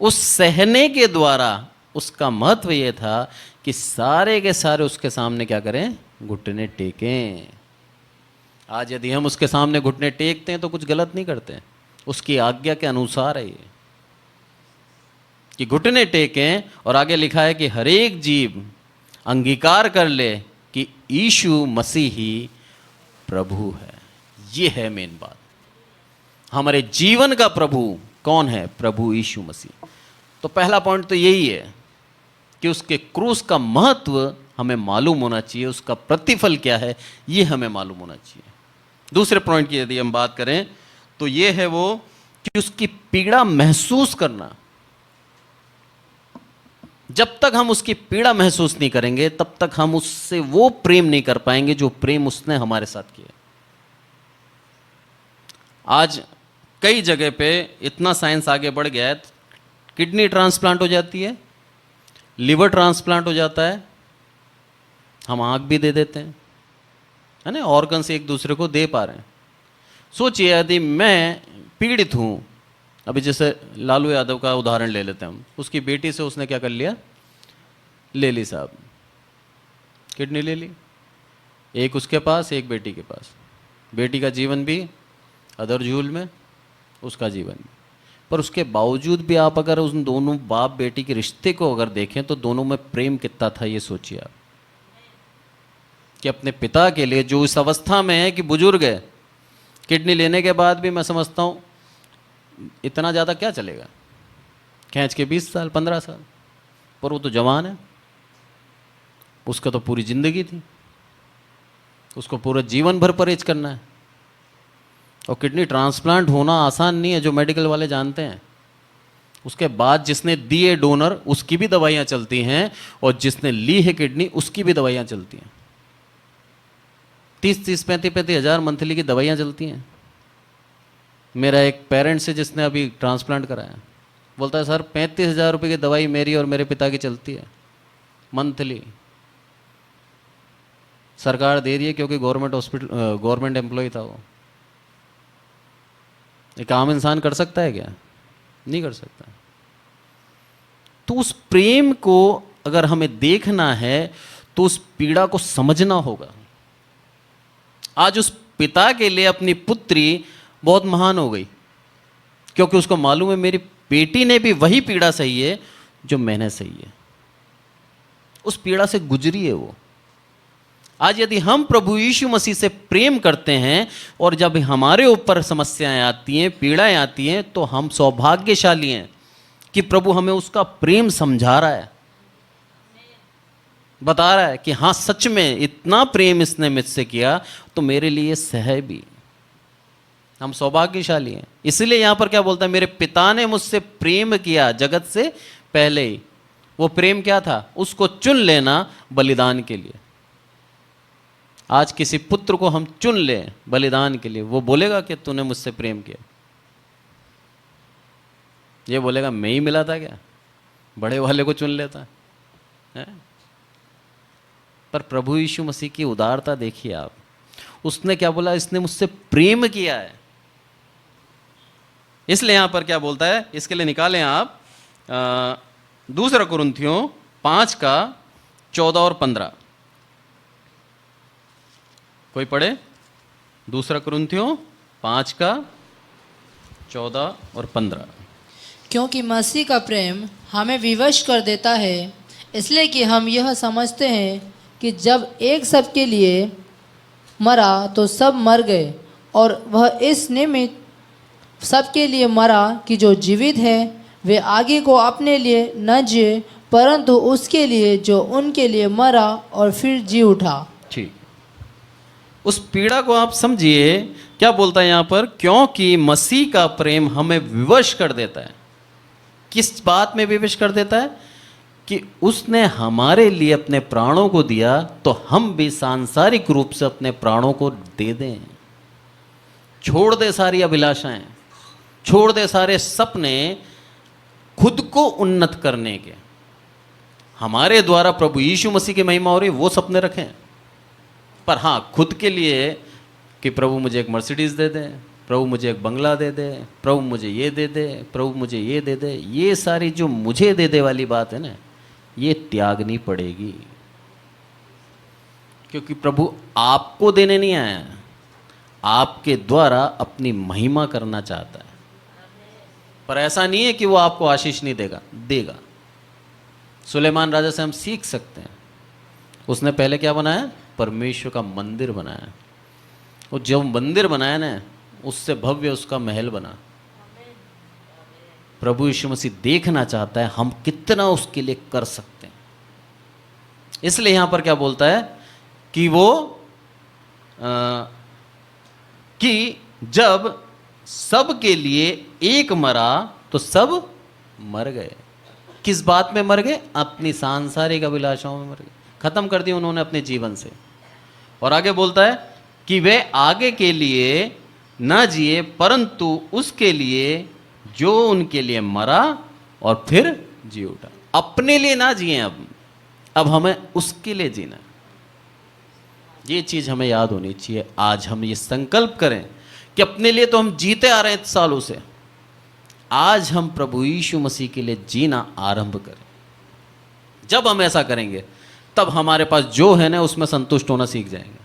उस सहने के द्वारा उसका महत्व यह था कि सारे के सारे उसके सामने क्या करें, घुटने टेकें। आज यदि हम उसके सामने घुटने टेकते हैं तो कुछ गलत नहीं करते, उसकी आज्ञा के अनुसार है ये कि घुटने टेकें। और आगे लिखा है कि हर एक जीव अंगीकार कर ले कि यीशु मसीह ही प्रभु है। ये है मेन बात। हमारे जीवन का प्रभु कौन है? प्रभु यीशु मसीह। तो पहला पॉइंट तो यही है कि उसके क्रूस का महत्व हमें मालूम होना चाहिए, उसका प्रतिफल क्या है ये हमें मालूम होना चाहिए। दूसरे पॉइंट की यदि हम बात करें तो ये है वो कि उसकी पीड़ा महसूस करना। जब तक हम उसकी पीड़ा महसूस नहीं करेंगे तब तक हम उससे वो प्रेम नहीं कर पाएंगे जो प्रेम उसने हमारे साथ किया। आज कई जगह पे इतना साइंस आगे बढ़ गया है, किडनी ट्रांसप्लांट हो जाती है, लिवर ट्रांसप्लांट हो जाता है, हम आंख भी दे देते हैं, है ना, ऑर्गन से एक दूसरे को दे पा रहे हैं। सोचिए यदि मैं पीड़ित हूं, अभी जैसे लालू यादव का उदाहरण ले लेते हैं हम, उसकी बेटी से उसने क्या कर लिया, ले ली साहब, किडनी ले ली, एक उसके पास एक बेटी के पास। बेटी का जीवन भी अदर झूल में, उसका जीवन भी। पर उसके बावजूद भी आप अगर उन दोनों बाप बेटी के रिश्ते को अगर देखें तो दोनों में प्रेम कितना था, ये सोचिए आप। कि अपने पिता के लिए जो इस अवस्था में है कि बुजुर्ग है, किडनी लेने के बाद भी मैं समझता हूँ इतना ज़्यादा क्या चलेगा, खींच के 20 साल 15 साल, पर वो तो जवान है, उसका तो पूरी जिंदगी थी, उसको पूरा जीवन भर परहेज करना है। और किडनी ट्रांसप्लांट होना आसान नहीं है, जो मेडिकल वाले जानते हैं। उसके बाद जिसने दी है डोनर, उसकी भी दवाइयाँ चलती हैं, और जिसने ली है किडनी उसकी भी दवाइयाँ चलती हैं। 30-30, 35-35 हज़ार मंथली की दवाइयाँ चलती हैं। मेरा एक पेरेंट्स है जिसने अभी ट्रांसप्लांट कराया, बोलता है सर 35,000 रुपये की दवाई मेरी और मेरे पिता की चलती है मंथली। सरकार दे रही है क्योंकि गवर्नमेंट हॉस्पिटल, गवर्नमेंट एम्प्लॉय था वो। एक आम इंसान कर सकता है क्या? नहीं कर सकता। तो उस प्रेम को अगर हमें देखना है तो उस पीड़ा को समझना होगा। आज उस पिता के लिए अपनी पुत्री बहुत महान हो गई, क्योंकि उसको मालूम है मेरी बेटी ने भी वही पीड़ा सही है जो मैंने सही है। उस पीड़ा से गुजरी है वो। आज यदि हम प्रभु यीशु मसीह से प्रेम करते हैं और जब हमारे ऊपर समस्याएं आती हैं, पीड़ाएं आती हैं, तो हम सौभाग्यशाली हैं कि प्रभु हमें उसका प्रेम समझा रहा है, बता रहा है कि हाँ सच में इतना प्रेम इसने मुझसे किया तो मेरे लिए सह भी। हम सौभाग्यशाली हैं। इसलिए यहां पर क्या बोलता है, मेरे पिता ने मुझसे प्रेम किया जगत से पहले ही। वो प्रेम क्या था? उसको चुन लेना बलिदान के लिए। आज किसी पुत्र को हम चुन लें बलिदान के लिए, वो बोलेगा कि तूने मुझसे प्रेम किया? ये बोलेगा मैं ही मिला था क्या, बड़े वाले को चुन लेता है? पर प्रभु यीशु मसीह की उदारता देखिए आप। उसने क्या बोला? इसने मुझसे प्रेम किया है। इसलिए यहां पर क्या बोलता है, इसके लिए निकालें आप 2 कुरिन्थियों 5 का 14 और 15। कोई पढ़े? 2 कुरिन्थियों 5 का 14 और 15। क्योंकि मसीह का प्रेम हमें विवश कर देता है, इसलिए कि हम यह समझते हैं कि जब एक सबके लिए मरा तो सब मर गए, और वह इस निमित्त सबके लिए मरा कि जो जीवित है वे आगे को अपने लिए न जिए, परंतु उसके लिए जो उनके लिए मरा और फिर जी उठा। ठीक, उस पीड़ा को आप समझिए। क्या बोलता है यहां पर? क्योंकि मसीह का प्रेम हमें विवश कर देता है। किस बात में विवश कर देता है? कि उसने हमारे लिए अपने प्राणों को दिया, तो हम भी सांसारिक रूप से अपने प्राणों को दे दें। छोड़ दे सारी अभिलाषाएं, छोड़ दे सारे सपने खुद को उन्नत करने के। हमारे द्वारा प्रभु यीशु मसीह की महिमा हो रही, वो सपने रखें। पर हाँ, खुद के लिए कि प्रभु मुझे एक मर्सिडीज दे दे, प्रभु मुझे एक बंगला दे दे, प्रभु मुझे ये दे दे, प्रभु मुझे ये दे दे, ये सारी जो मुझे दे दे वाली बात है ना, ये त्यागनी पड़ेगी। क्योंकि प्रभु आपको देने नहीं आया, आपके द्वारा अपनी महिमा करना चाहता है। पर ऐसा नहीं है कि वो आपको आशीष नहीं देगा, देगा। सुलेमान राजा से हम सीख सकते हैं। उसने पहले क्या बनाया? परमेश्वर का मंदिर बनाया। वो जब मंदिर बनाया ना, उससे भव्य उसका महल बना। प्रभु यीशु मसीह देखना चाहता है हम कितना उसके लिए कर सकते हैं। इसलिए यहां पर क्या बोलता है कि वो कि जब सब के लिए एक मरा तो सब मर गए। किस बात में मर गए? अपनी सांसारिक अभिलाषाओं में मर गए, खत्म कर दी उन्होंने अपने जीवन से। और आगे बोलता है कि वे आगे के लिए न जिए, परंतु उसके लिए जो उनके लिए मरा और फिर जी उठा। अपने लिए ना जिए, अब हमें उसके लिए जीना। ये चीज हमें याद होनी चाहिए। आज हम ये संकल्प करें कि अपने लिए तो हम जीते आ रहे हैं सालों से, आज हम प्रभु यीशु मसीह के लिए जीना आरंभ करें। जब हम ऐसा करेंगे तब हमारे पास जो है ना, उसमें संतुष्ट होना सीख जाएंगे।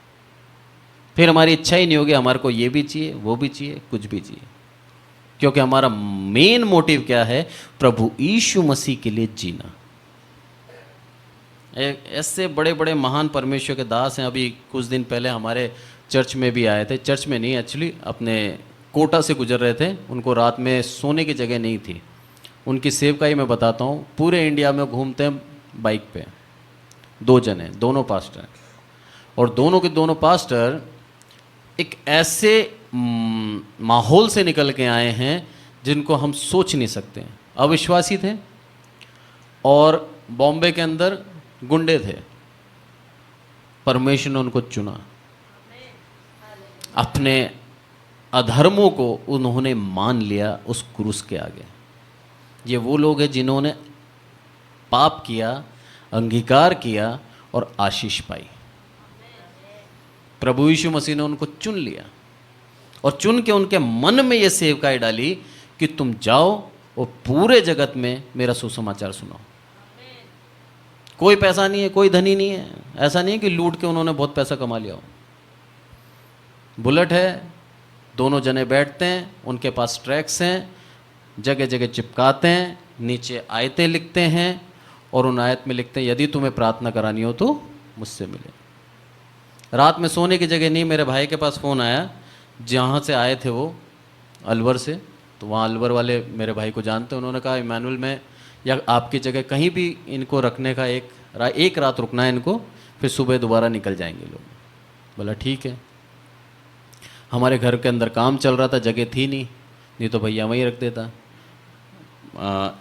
फिर हमारी इच्छा ही नहीं होगी हमारे को ये भी चाहिए, वो भी चाहिए, कुछ भी चाहिए। क्योंकि हमारा मेन मोटिव क्या है? प्रभु यीशु मसीह के लिए जीना। ऐसे बड़े बड़े महान परमेश्वर के दास हैं। अभी कुछ दिन पहले हमारे चर्च में भी आए थे। चर्च में नहीं, एक्चुअली अपने कोटा से गुजर रहे थे। उनको रात में सोने की जगह नहीं थी। उनकी सेवकाई मैं बताता हूँ। पूरे इंडिया में घूमते हैं बाइक पे, 2 जने, दोनों पास्टर हैं। और दोनों के दोनों पास्टर एक ऐसे माहौल से निकल के आए हैं जिनको हम सोच नहीं सकते। अविश्वासी थे और बॉम्बे के अंदर गुंडे थे। परमेश्वर ने उनको चुना। अपने अधर्मों को उन्होंने मान लिया उस क्रूस के आगे। ये वो लोग हैं जिन्होंने पाप किया, अंगीकार किया और आशीष पाई। प्रभु यीशु मसीह ने उनको चुन लिया और चुन के उनके मन में ये सेवकाई डाली कि तुम जाओ और पूरे जगत में मेरा सुसमाचार सुनाओ। कोई पैसा नहीं है, कोई धनी नहीं है, ऐसा नहीं है कि लूट के उन्होंने बहुत पैसा कमा लिया हो। बुलेट है, दोनों जने बैठते हैं, उनके पास ट्रैक्स हैं, जगह जगह चिपकाते हैं, नीचे आयतें लिखते हैं और उन आयत में लिखते हैं यदि तुम्हें प्रार्थना करानी हो तो मुझसे मिले। रात में सोने की जगह नहीं, मेरे भाई के पास फ़ोन आया, जहाँ से आए थे वो अलवर से, तो वहाँ अलवर वाले मेरे भाई को जानते हैं, उन्होंने कहा इमानुअल में या आपकी जगह कहीं भी इनको रखने का एक रात रुकना है इनको, फिर सुबह दोबारा निकल जाएंगे लोग। बोला ठीक है। हमारे घर के अंदर काम चल रहा था, जगह थी नहीं तो भैया वहीं रख देता।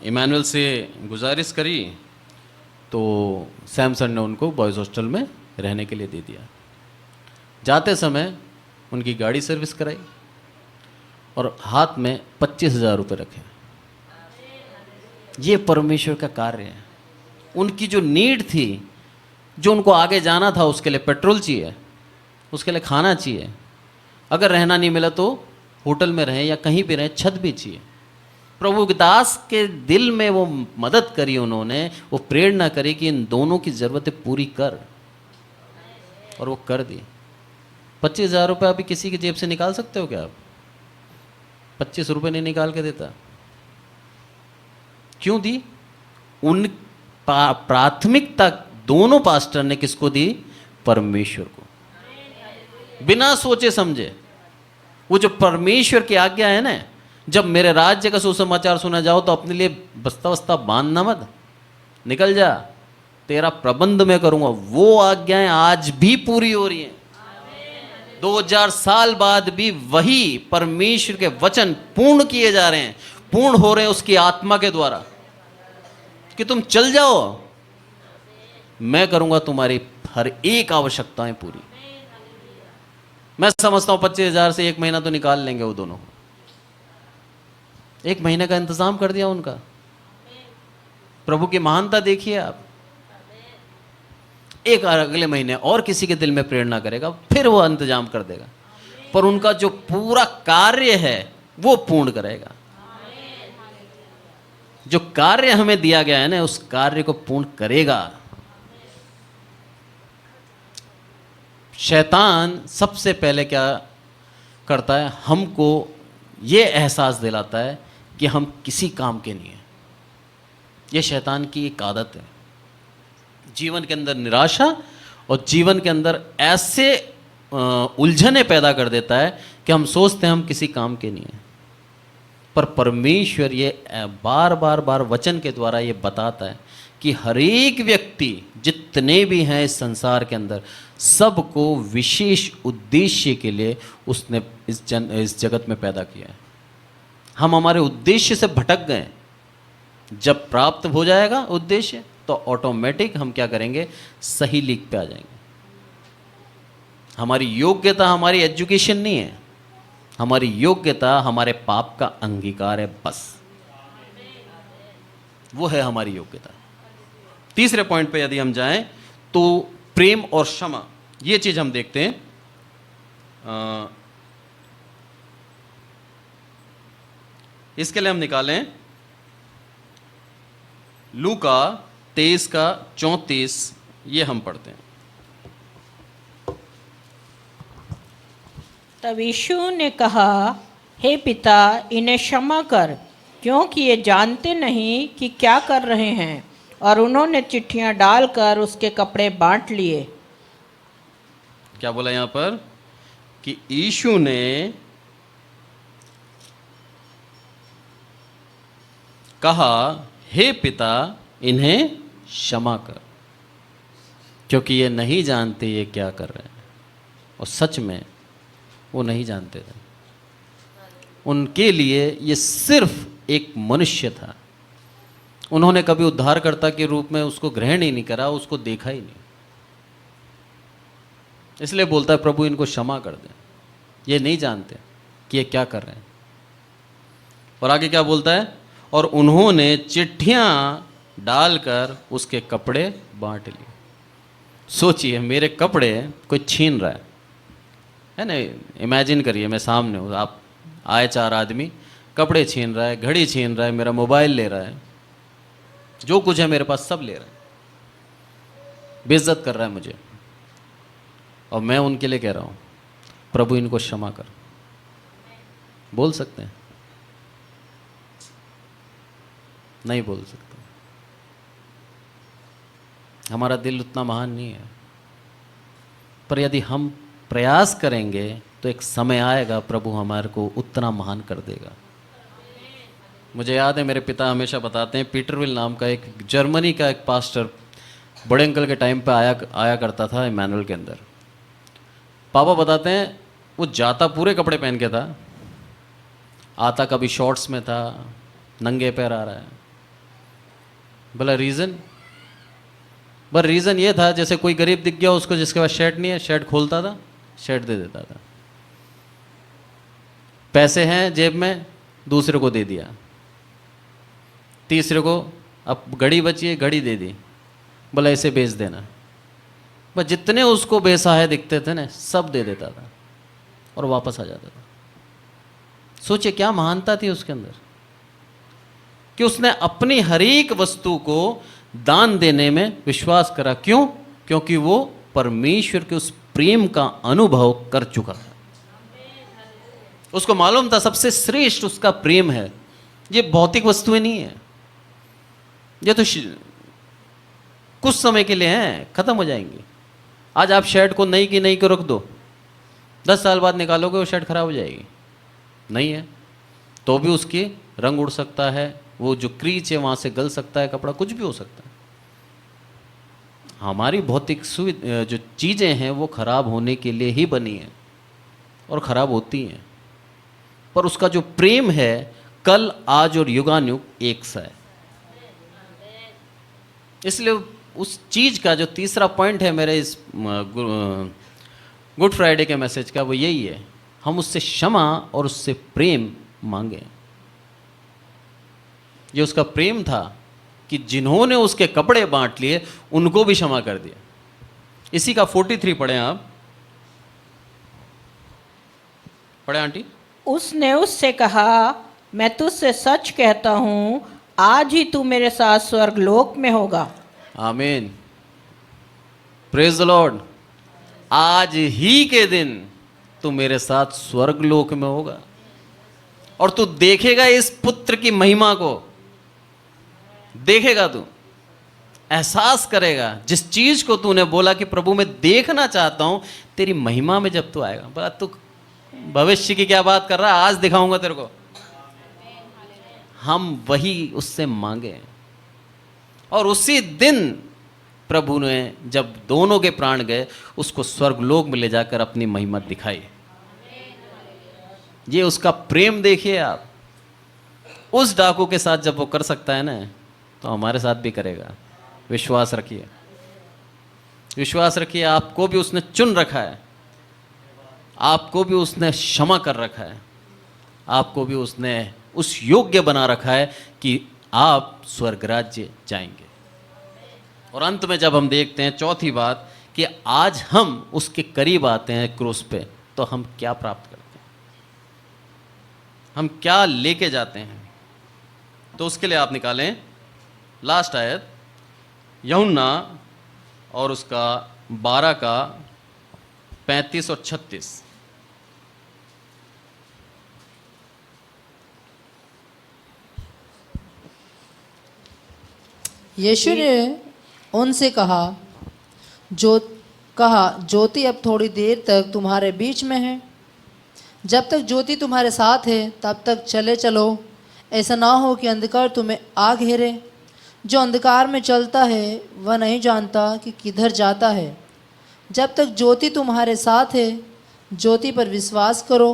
इमानुअल से गुजारिश करी तो सैमसन ने उनको बॉयज़ हॉस्टल में रहने के लिए दे दिया। जाते समय उनकी गाड़ी सर्विस कराई और हाथ में 25,000 रुपये रखे। ये परमेश्वर का कार्य है। उनकी जो नीड थी, जो उनको आगे जाना था, उसके लिए पेट्रोल चाहिए, उसके लिए खाना चाहिए, अगर रहना नहीं मिला तो होटल में रहें या कहीं भी रहें, छत भी चाहिए। प्रभु दास के दिल में वो मदद करी उन्होंने, वो प्रेरणा करी कि इन दोनों की ज़रूरतें पूरी कर, और वो कर दी। 25,000 रुपये अभी किसी की जेब से निकाल सकते हो क्या आप? 25 रुपये नहीं निकाल के देता। क्यों दी? उन प्राथमिकता दोनों पास्टर ने किसको दी? परमेश्वर को, बिना सोचे समझे। वो जो परमेश्वर की आज्ञा है ना, जब मेरे राज्य का सुसमाचार सुना जाओ तो अपने लिए बस्ता बस्ता बांधना मत, निकल जा, तेरा प्रबंध मैं करूंगा। वो आज्ञाएं आज भी पूरी हो रही हैं। 2000 साल बाद भी वही परमेश्वर के वचन पूर्ण किए जा रहे हैं, पूर्ण हो रहे हैं उसकी आत्मा के द्वारा, कि तुम चल जाओ, मैं करूंगा तुम्हारी हर एक आवश्यकताएं पूरी। मैं समझता हूं 25,000 से 1 महीना तो निकाल लेंगे वो दोनों। 1 महीने का इंतजाम कर दिया उनका। प्रभु की महानता देखिए आप। एक अगले महीने और किसी के दिल में प्रेरणा करेगा, फिर वो इंतजाम कर देगा, पर उनका जो पूरा कार्य है वो पूर्ण करेगा। जो कार्य हमें दिया गया है ना, उस कार्य को पूर्ण करेगा। शैतान सबसे पहले क्या करता है? हमको ये एहसास दिलाता है कि हम किसी काम के नहीं हैं। ये शैतान की एक आदत है। जीवन के अंदर निराशा और जीवन के अंदर ऐसे उलझने पैदा कर देता है कि हम सोचते हैं हम किसी काम के नहीं हैं। पर परमेश्वर ये बार बार वचन के द्वारा ये बताता है कि हर एक व्यक्ति जितने भी हैं इस संसार के अंदर, सबको विशेष उद्देश्य के लिए उसने इस जगत में पैदा किया है। हम हमारे उद्देश्य से भटक गए। जब प्राप्त हो जाएगा उद्देश्य तो ऑटोमेटिक हम क्या करेंगे? सही लीक पे आ जाएंगे। हमारी योग्यता हमारी एजुकेशन नहीं है, हमारी योग्यता हमारे पाप का अंगीकार है, बस वो है हमारी योग्यता। तीसरे पॉइंट पे यदि हम जाएं तो प्रेम और क्षमा, ये चीज हम देखते हैं। इसके लिए हम निकालें लूका 23 का 34, ये हम पढ़ते हैं। तब यीशु ने कहा, हे पिता, इन्हें क्षमा कर, क्योंकि ये जानते नहीं कि क्या कर रहे हैं। और उन्होंने चिट्ठियां डालकर उसके कपड़े बांट लिए। क्या बोला यहां पर? कि यीशु ने कहा, हे पिता, इन्हें क्षमा कर, क्योंकि ये नहीं जानते ये क्या कर रहे हैं। और सच में वो नहीं जानते थे। उनके लिए ये सिर्फ एक मनुष्य था। उन्होंने कभी उद्धारकर्ता के रूप में उसको ग्रहण ही नहीं करा, उसको देखा ही नहीं। इसलिए बोलता है प्रभु इनको क्षमा कर दे, ये नहीं जानते कि ये क्या कर रहे हैं। और आगे क्या बोलता है? और उन्होंने चिट्ठियां डालकर उसके कपड़े बांट लिए। सोचिए, मेरे कपड़े कोई छीन रहा है ना? इमेजिन करिए, मैं सामने हूँ, आप आए 4 आदमी, कपड़े छीन रहा है, घड़ी छीन रहा है, मेरा मोबाइल ले रहा है, जो कुछ है मेरे पास सब ले रहा है। बेइज्जत कर रहा है मुझे, और मैं उनके लिए कह रहा हूँ प्रभु इनको क्षमा कर। बोल सकते हैं? नहीं बोल सकते। हमारा दिल उतना महान नहीं है, पर यदि हम प्रयास करेंगे तो एक समय आएगा प्रभु हमारे को उतना महान कर देगा। मुझे याद है मेरे पिता हमेशा बताते हैं, पीटरविल नाम का एक जर्मनी का एक पास्टर बड़े अंकल के टाइम पे आया करता था इमैनुअल के अंदर। पापा बताते हैं वो जाता पूरे कपड़े पहन के था, आता कभी शॉर्ट्स में था, नंगे पैर आ रहा है। बोला रीज़न? पर रीज़न ये था जैसे कोई गरीब दिख गया उसको जिसके पास शर्ट नहीं है, शर्ट खोलता था, शर्ट दे देता था। पैसे हैं जेब में, दूसरे को दे दिया। तीसरे को अब घड़ी बची है, घड़ी दे दी, बोला इसे बेच देना। बस जितने उसको बेसहाय दिखते थे ना सब दे देता था और वापस आ जाता था। सोचिए क्या महानता थी उसके अंदर कि उसने अपनी हर एक वस्तु को दान देने में विश्वास करा। क्यों? क्योंकि वो परमेश्वर के उस प्रेम का अनुभव कर चुका था। उसको मालूम था सबसे श्रेष्ठ उसका प्रेम है, ये भौतिक वस्तुएं नहीं है, ये तो कुछ समय के लिए हैं, खत्म हो जाएंगी। आज आप शर्ट को नई की नई को रख दो, 10 साल बाद निकालोगे वो शर्ट खराब हो जाएगी। नहीं है तो भी उसकी रंग उड़ सकता है, वो जो क्रीच है वहाँ से गल सकता है कपड़ा, कुछ भी हो सकता है। हमारी भौतिक जो चीज़ें हैं वो खराब होने के लिए ही बनी हैं और खराब होती हैं, पर उसका जो प्रेम है कल आज और युगानुयुग एक सा है। इसलिए उस चीज़ का जो तीसरा पॉइंट है मेरे इस गुड फ्राइडे के मैसेज का, वो यही है, हम उससे क्षमा और उससे प्रेम मांगे। ये उसका प्रेम था कि जिन्होंने उसके कपड़े बांट लिए उनको भी क्षमा कर दिया। इसी का 43 पढ़ें आप, पढ़े आंटी। उसने उससे कहा, मैं तुझसे सच कहता हूं आज ही तू मेरे साथ स्वर्ग लोक में होगा। आमीन, प्रेज द लॉर्ड। आज ही के दिन तू मेरे साथ स्वर्ग लोक में होगा और तू देखेगा इस पुत्र की महिमा को, देखेगा, तू एहसास करेगा जिस चीज को तूने बोला कि प्रभु मैं देखना चाहता हूं तेरी महिमा में जब तू आएगा। बोला तू भविष्य की क्या बात कर रहा है, आज दिखाऊंगा तेरे को। हम वही उससे मांगे और उसी दिन प्रभु ने जब दोनों के प्राण गए उसको स्वर्गलोक में ले जाकर अपनी महिमा दिखाई। ये उसका प्रेम देखिए आप। उस डाकू के साथ जब वो कर सकता है ना तो हमारे साथ भी करेगा। विश्वास रखिए, विश्वास रखिए। आपको भी उसने चुन रखा है, आपको भी उसने क्षमा कर रखा है, आपको भी उसने उस योग्य बना रखा है कि आप स्वर्ग राज्य जाएंगे। और अंत में जब हम देखते हैं चौथी बात कि आज हम उसके करीब आते हैं क्रूस पे, तो हम क्या प्राप्त करते हैं, हम क्या लेके जाते हैं। तो उसके लिए आप निकालें लास्ट आयत यूहन्ना और उसका 12 का 35 और 36। यीशु ने उनसे कहा, ज्योति अब थोड़ी देर तक तुम्हारे बीच में है, जब तक ज्योति तुम्हारे साथ है तब तक चले चलो, ऐसा ना हो कि अंधकार तुम्हें आ घेरे। जो अंधकार में चलता है वह नहीं जानता कि किधर जाता है। जब तक ज्योति तुम्हारे साथ है ज्योति पर विश्वास करो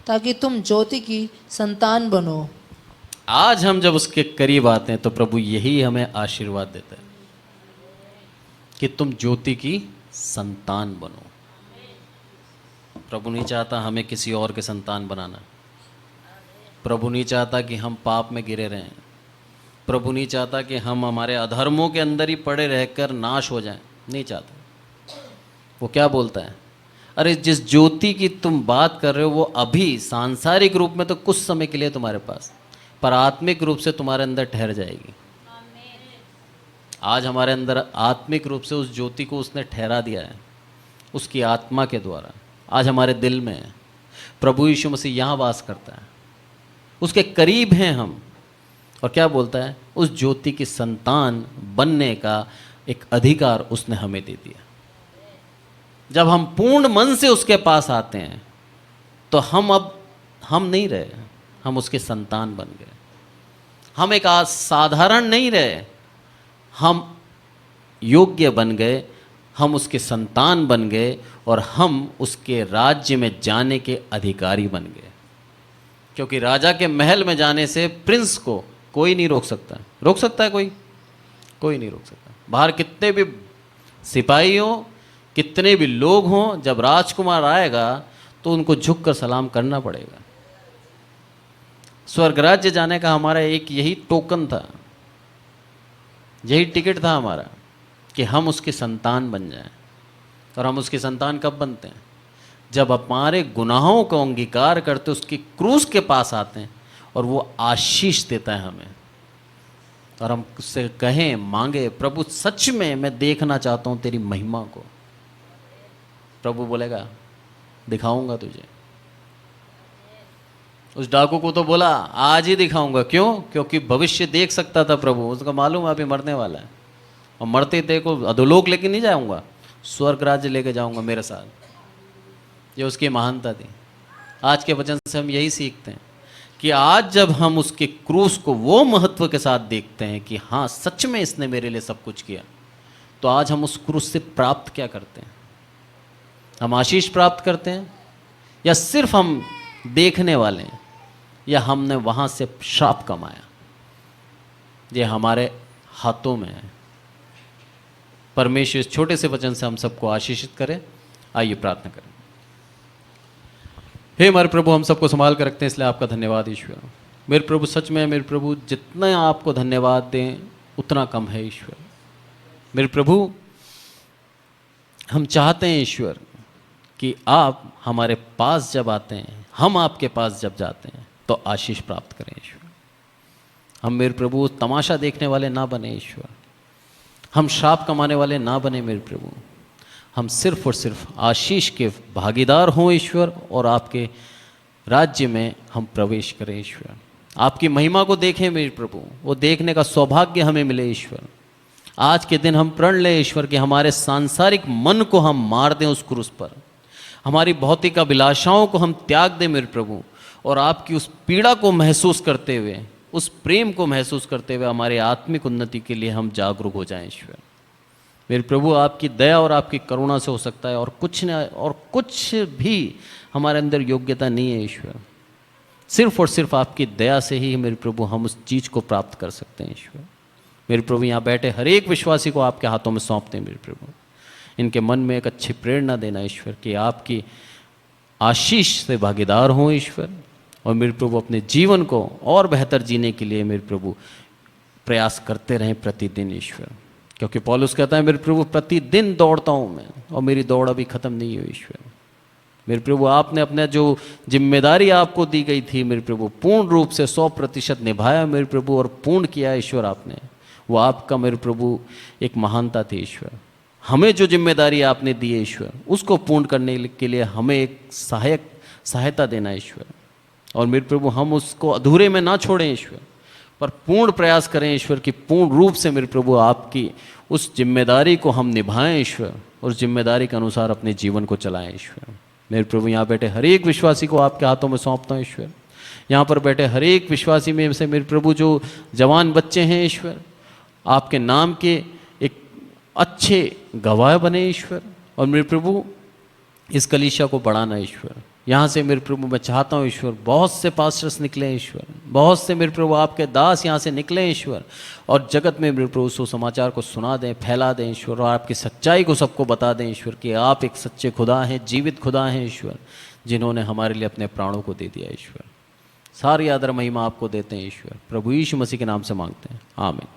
ताकि तुम ज्योति की संतान बनो। आज हम जब उसके करीब आते हैं तो प्रभु यही हमें आशीर्वाद देता है कि तुम ज्योति की संतान बनो। प्रभु नहीं चाहता हमें किसी और के संतान बनाना। प्रभु नहीं चाहता कि हम पाप में गिरे रहें। प्रभु नहीं चाहता कि हम हमारे अधर्मों के अंदर ही पड़े रहकर नाश हो जाएं। नहीं चाहता। वो क्या बोलता है, अरे जिस ज्योति की तुम बात कर रहे हो वो अभी सांसारिक रूप में तो कुछ समय के लिए तुम्हारे पास, पर आत्मिक रूप से तुम्हारे अंदर ठहर जाएगी। आज हमारे अंदर आत्मिक रूप से उस ज्योति को उसने ठहरा दिया है उसकी आत्मा के द्वारा। आज हमारे दिल में है। प्रभु यीशु मसीह यहाँ वास करता है, उसके करीब हैं हम। और क्या बोलता है? उस ज्योति की संतान बनने का एक अधिकार उसने हमें दे दिया। जब हम पूर्ण मन से उसके पास आते हैं तो हम नहीं रहे, हम उसके संतान बन गए। हम एक साधारण नहीं रहे, हम योग्य बन गए, हम उसके संतान बन गए और हम उसके राज्य में जाने के अधिकारी बन गए। क्योंकि राजा के महल में जाने से प्रिंस को कोई नहीं रोक सकता। रोक सकता है कोई? कोई नहीं रोक सकता। बाहर कितने भी सिपाही हों, कितने भी लोग हों, जब राजकुमार आएगा तो उनको झुक कर सलाम करना पड़ेगा। स्वर्ग राज्य जाने का हमारा एक यही टोकन था, यही टिकट था हमारा कि हम उसके संतान बन जाएं। और हम उसके संतान कब बनते हैं? जब हमारे गुनाहों को अंगीकार करते उसकी क्रूस के पास आते हैं और वो आशीष देता है हमें। और हम उससे कहें, मांगे, प्रभु सच में मैं देखना चाहता हूँ तेरी महिमा को। प्रभु बोलेगा दिखाऊंगा तुझे। उस डाकू को तो बोला आज ही दिखाऊंगा। क्यों? क्योंकि भविष्य देख सकता था प्रभु, उसको मालूम है अभी मरने वाला है। और मरते थे को अधोलोक लेके नहीं जाऊंगा, स्वर्ग राज्य लेके जाऊंगा मेरे साथ। ये उसकी महानता थी। आज के वचन से हम यही सीखते हैं कि आज जब हम उसके क्रूस को वो महत्व के साथ देखते हैं कि हाँ सच में इसने मेरे लिए सब कुछ किया, तो आज हम उस क्रूस से प्राप्त क्या करते हैं? हम आशीष प्राप्त करते हैं या सिर्फ हम देखने वाले हैं, या हमने वहाँ से श्राप कमाया? ये हमारे हाथों में है। परमेश्वर इस छोटे से वचन से हम सबको आशीषित करे। आइए प्रार्थना करें। हे हमारे प्रभु, हम सबको संभाल कर रखते हैं, इसलिए आपका धन्यवाद ईश्वर। मेरे प्रभु सच में मेरे प्रभु जितना आपको धन्यवाद दें उतना कम है ईश्वर। मेरे प्रभु हम चाहते हैं ईश्वर कि आप हमारे पास जब आते हैं, हम आपके पास जब जाते हैं तो आशीष प्राप्त करें ईश्वर। हम मेरे प्रभु तमाशा देखने वाले ना बने ईश्वर, हम श्राप कमाने वाले ना बने मेरे प्रभु। हम सिर्फ और सिर्फ आशीष के भागीदार हों ईश्वर, और आपके राज्य में हम प्रवेश करें ईश्वर। आपकी महिमा को देखें मेरे प्रभु, वो देखने का सौभाग्य हमें मिले ईश्वर। आज के दिन हम प्रण लें ईश्वर कि हमारे सांसारिक मन को हम मार दें उस क्रूस पर, हमारी भौतिक अभिलाषाओं को हम त्याग दें मेरे प्रभु, और आपकी उस पीड़ा को महसूस करते हुए, उस प्रेम को महसूस करते हुए हमारे आत्मिक उन्नति के लिए हम जागरूक हो जाएं ईश्वर। मेरे प्रभु आपकी दया और आपकी करुणा से हो सकता है, और कुछ भी हमारे अंदर योग्यता नहीं है ईश्वर। सिर्फ और सिर्फ आपकी दया से ही मेरे प्रभु हम उस चीज़ को प्राप्त कर सकते हैं ईश्वर। मेरे प्रभु यहाँ बैठे हर एक विश्वासी को आपके हाथों में सौंपते हैं मेरे प्रभु। इनके मन में एक अच्छी प्रेरणा देना ईश्वर कि आपकी आशीष से भागीदार हों ईश्वर, और मेरे प्रभु अपने जीवन को और बेहतर जीने के लिए मेरे प्रभु प्रयास करते रहें प्रतिदिन ईश्वर। क्योंकि पौलुस कहता है मेरे प्रभु प्रतिदिन दौड़ता हूँ मैं, और मेरी दौड़ अभी ख़त्म नहीं हुई ईश्वर। मेरे प्रभु आपने अपने जो जिम्मेदारी आपको दी गई थी मेरे प्रभु पूर्ण रूप से 100% निभाया मेरे प्रभु, और पूर्ण किया ईश्वर आपने। वो आपका मेरे प्रभु एक महानता थी ईश्वर। हमें जो जिम्मेदारी आपने दी है ईश्वर, उसको पूर्ण करने के लिए हमें एक सहायता देना ईश्वर। और मेरे प्रभु हम उसको अधूरे में ना छोड़ें ईश्वर, पर पूर्ण प्रयास करें ईश्वर कि पूर्ण रूप से मेरे प्रभु आपकी उस जिम्मेदारी को हम निभाएं ईश्वर, और उस जिम्मेदारी के अनुसार अपने जीवन को चलाएं ईश्वर। मेरे प्रभु यहाँ बैठे हर एक विश्वासी को आपके हाथों में सौंपता हूँ ईश्वर। यहाँ पर बैठे हर एक विश्वासी में से मेरे प्रभु जो जवान बच्चे हैं ईश्वर, आपके नाम के एक अच्छे गवाह बने ईश्वर। और मेरे प्रभु इस कलीसिया को बढ़ाना ईश्वर। यहाँ से मेरे प्रभु मैं चाहता हूँ ईश्वर बहुत से पास्टर्स निकले ईश्वर, बहुत से मेरे प्रभु आपके दास यहाँ से निकले ईश्वर, और जगत में मेरे प्रभु सुसमाचार को सुना दें, फैला दें ईश्वर, और आपकी सच्चाई को सबको बता दें ईश्वर कि आप एक सच्चे खुदा हैं, जीवित खुदा हैं ईश्वर, जिन्होंने हमारे लिए अपने प्राणों को दे दिया ईश्वर। सारी आदर महिमा आपको देते हैं ईश्वर। प्रभु यीशु मसीह के नाम से मांगते हैं, आमीन।